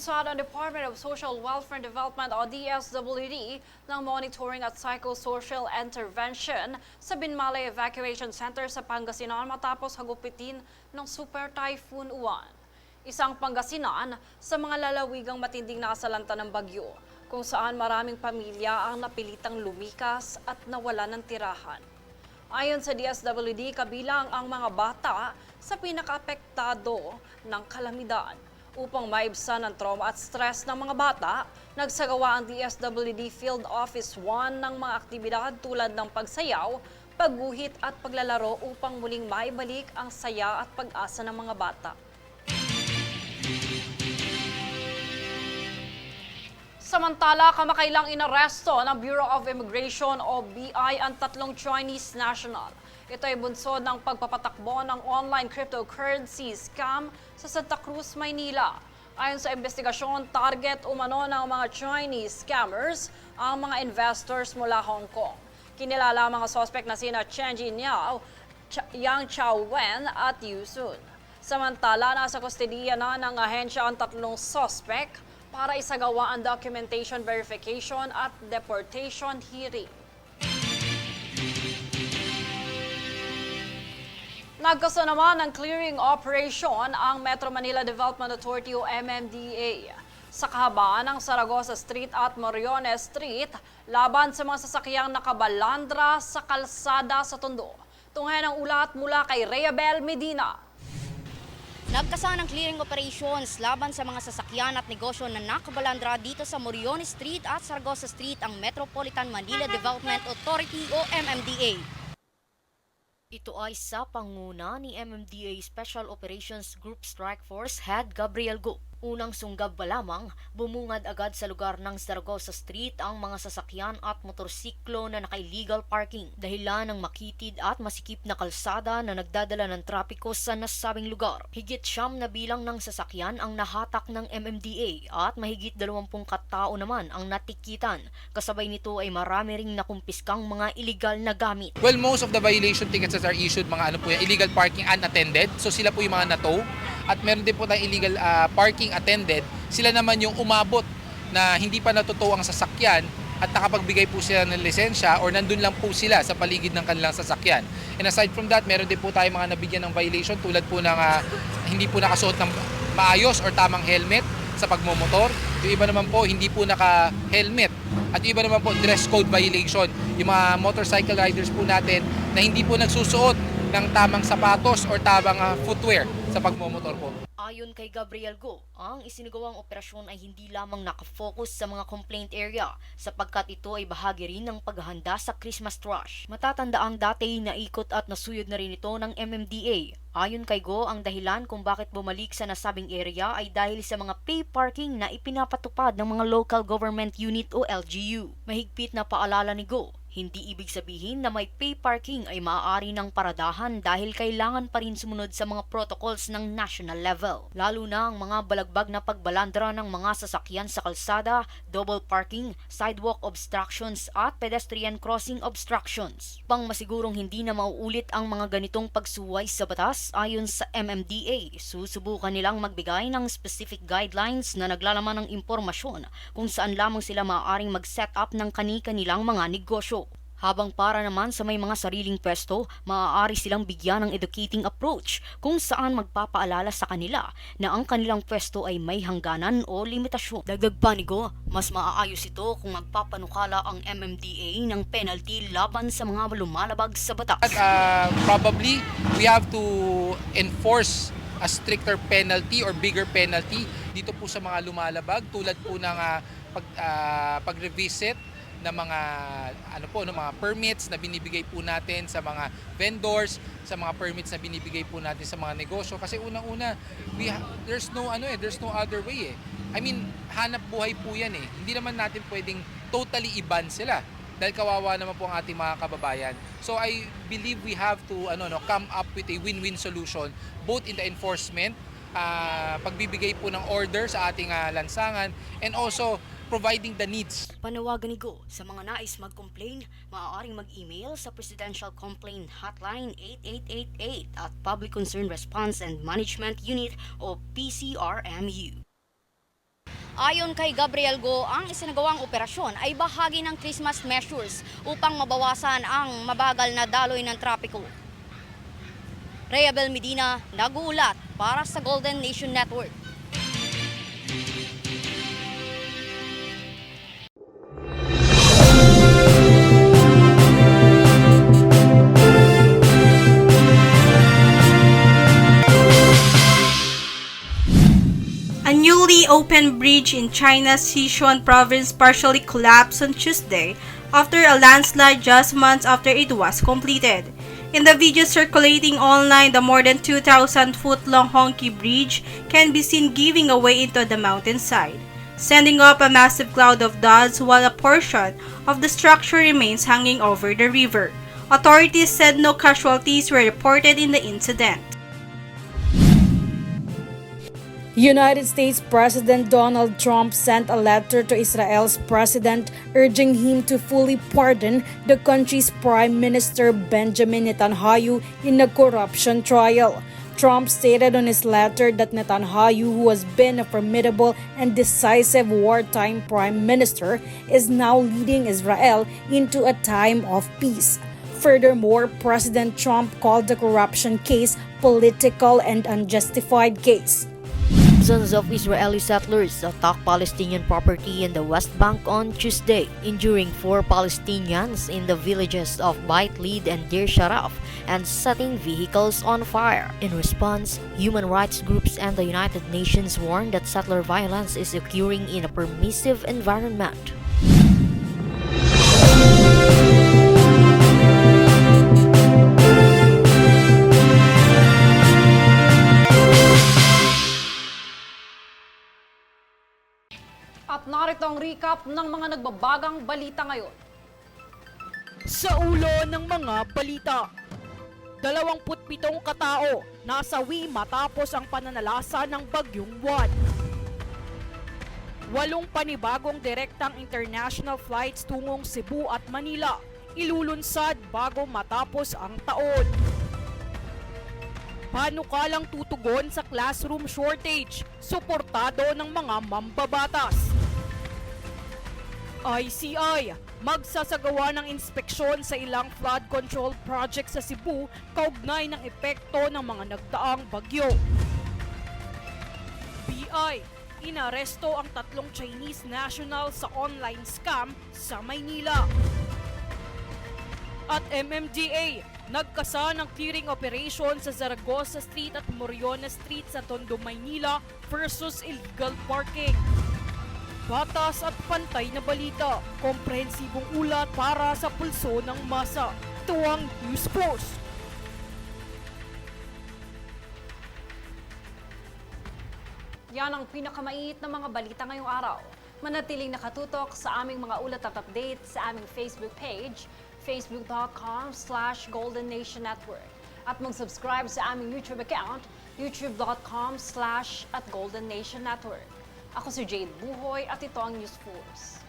Nalunsad ang Department of Social Welfare and Development o DSWD ng monitoring at psychosocial intervention sa Binmalay Evacuation Center sa Pangasinan matapos hagupitin ng Super Typhoon Uwan. Isang Pangasinan sa mga lalawigang matinding nasalanta ng bagyo, kung saan maraming pamilya ang napilitang lumikas at nawala ng tirahan. Ayon sa DSWD, kabilang ang mga bata sa pinakaapektado ng kalamidad. Upang maibsan ang trauma at stress ng mga bata, nagsagawa ang DSWD Field Office 1 ng mga aktibidad tulad ng pagsayaw, pagguhit at paglalaro upang muling maibalik ang saya at pag-asa ng mga bata. Samantala, kamakailang inaresto ng Bureau of Immigration o BI ang 3 Chinese national. Ito ay bunsod ng pagpapatakbo ng online cryptocurrency scam sa Santa Cruz, Maynila. Ayon sa investigasyon, target umano ng mga Chinese scammers ang mga investors mula Hong Kong. Kinilala ang mga suspect na sina Chen Jiniao, Yang Chaowen at Yu Sun. Samantala, nasa kustodiya na ng ahensya ang 3 suspect para isagawa ang documentation verification at deportation hearing. Nagkaso naman ng clearing operation ang Metro Manila Development Authority o MMDA sa kahabaan ng Zaragoza Street at Moriones Street laban sa mga sasakyang nakabalandra sa kalsada sa Tondo. Tunghayan ang ulat mula kay Reabel Medina. Nagkasa ng clearing operations laban sa mga sasakyan at negosyo na nakabalandra dito sa Moriones Street at Zaragoza Street ang Metropolitan Manila Development Authority o MMDA. Ito ay sa panguna ni MMDA Special Operations Group Strike Force Head Gabriel Go. Unang sunggab pa lamang, bumungad agad sa lugar ng Zaragoza Street ang mga sasakyan at motorsiklo na naka-illegal parking dahilan ng makitid at masikip na kalsada na nagdadala ng trapiko sa nasabing lugar. Higit 9 na bilang ng sasakyan ang nahatak ng MMDA at mahigit 20 katao naman ang natikitan. Kasabay nito ay marami ring nakumpiskang mga illegal na gamit. Well, most of the violation tickets that are issued, mga illegal parking unattended. So sila po yung mga nato. At meron din po tayong illegal parking attended. Sila naman yung umabot na hindi pa natutuo ang sasakyan at nakapagbigay po sila ng lisensya or nandun lang po sila sa paligid ng kanilang sasakyan. And aside from that, meron din po tayong mga nabigyan ng violation tulad po ng hindi po nakasuot ng maayos or tamang helmet sa pagmomotor. Yung iba naman po hindi po naka-helmet. At yung iba naman po dress code violation. Yung mga motorcycle riders po natin na hindi po nagsusuot ng tamang sapatos or tamang footwear sa pagmomotor po. Ayon kay Gabriel Go, ang isinagawang operasyon ay hindi lamang nakafocus sa mga complaint area sapagkat ito ay bahagi rin ng paghahanda sa Christmas rush. Matatandaang dati na ikot at nasuyod na rin ito ng MMDA. Ayon kay Go, ang dahilan kung bakit bumalik sa nasabing area ay dahil sa mga pay parking na ipinapatupad ng mga local government unit o LGU. Mahigpit na paalala ni Go, hindi ibig sabihin na may pay parking ay maaari ng paradahan dahil kailangan pa rin sumunod sa mga protocols ng national level. Lalo na ang mga balagbag na pagbalandra ng mga sasakyan sa kalsada, double parking, sidewalk obstructions at pedestrian crossing obstructions. Pang masigurong hindi na mauulit ang mga ganitong pagsuway sa batas, ayon sa MMDA, susubukan nilang magbigay ng specific guidelines na naglalaman ng impormasyon kung saan lamang sila maaaring mag-set up ng kani-kanilang mga negosyo. Habang para naman sa may mga sariling pwesto, maaari silang bigyan ng educating approach kung saan magpapaalala sa kanila na ang kanilang pwesto ay may hangganan o limitasyon. Dagdag pa ni Go, mas maaayos ito kung magpapanukala ang MMDA ng penalty laban sa mga lumalabag sa batas. Probably, we have to enforce a stricter penalty or bigger penalty dito po sa mga lumalabag tulad po ng pag-revisit ng mga mga permits na binibigay po natin sa mga vendors, sa mga permits na binibigay po natin sa mga negosyo kasi unang-una there's no other way eh. I mean, hanap buhay po 'yan eh. Hindi naman natin pwedeng totally i-ban sila dahil kawawa naman po ang ating mga kababayan. So I believe we have to come up with a win-win solution both in the enforcement, pagbibigay po ng order sa ating lansangan and also providing the needs. Panawagan ni Go, sa mga nais mag-complain, maaaring mag-email sa Presidential Complaint Hotline 8888 at Public Concern Response and Management Unit o PCRMU. Ayon kay Gabriel Go, ang isinagawang operasyon ay bahagi ng Christmas measures upang mabawasan ang mabagal na daloy ng trapiko. Rhea Bel Medina, nag-uulat para sa Golden Nation Network. A newly opened bridge in China's Sichuan province partially collapsed on Tuesday after a landslide just months after it was completed. In the video circulating online, the more than 2,000-foot-long Honky Bridge can be seen giving away into the mountainside, sending up a massive cloud of dust while a portion of the structure remains hanging over the river. Authorities said no casualties were reported in the incident. United States President Donald Trump sent a letter to Israel's president urging him to fully pardon the country's Prime Minister Benjamin Netanyahu in a corruption trial. Trump stated on his letter that Netanyahu, who has been a formidable and decisive wartime prime minister, is now leading Israel into a time of peace. Furthermore, President Trump called the corruption case political and unjustified case. Dozens of Israeli settlers attacked Palestinian property in the West Bank on Tuesday, injuring 4 Palestinians in the villages of Beit Lid and Deir Sharaf and setting vehicles on fire. In response, human rights groups and the United Nations warned that settler violence is occurring in a permissive environment. At narito ang recap ng mga nagbabagang balita ngayon. Sa ulo ng mga balita, 27 katao nasawi matapos ang pananalasa ng Bagyong Juan. 8 panibagong direktang international flights tungong Cebu at Manila ilulunsad bago matapos ang taon. Panukalang tutugon sa classroom shortage, suportado ng mga mambabatas. ICI, magsasagawa ng inspeksyon sa ilang flood control project sa Cebu kaugnay ng epekto ng mga nagdaang bagyo. BI, inaresto ang 3 Chinese national sa online scam sa Maynila. At MMDA, nagkasa ng clearing operation sa Zaragoza Street at Moriones Street sa Tondo, Maynila versus illegal parking. Batas at pantay na balita, komprehensibong ulat para sa pulso ng masa. Ito ang News Force. Yan ang pinakamait na mga balita ngayong araw. Manatiling nakatutok sa aming mga ulat at update sa aming Facebook page, facebook.com/Golden Nation Network. At mag-subscribe sa aming YouTube account, youtube.com/@Golden Nation Network. Ako si Jade Buhoy at ito ang News Force.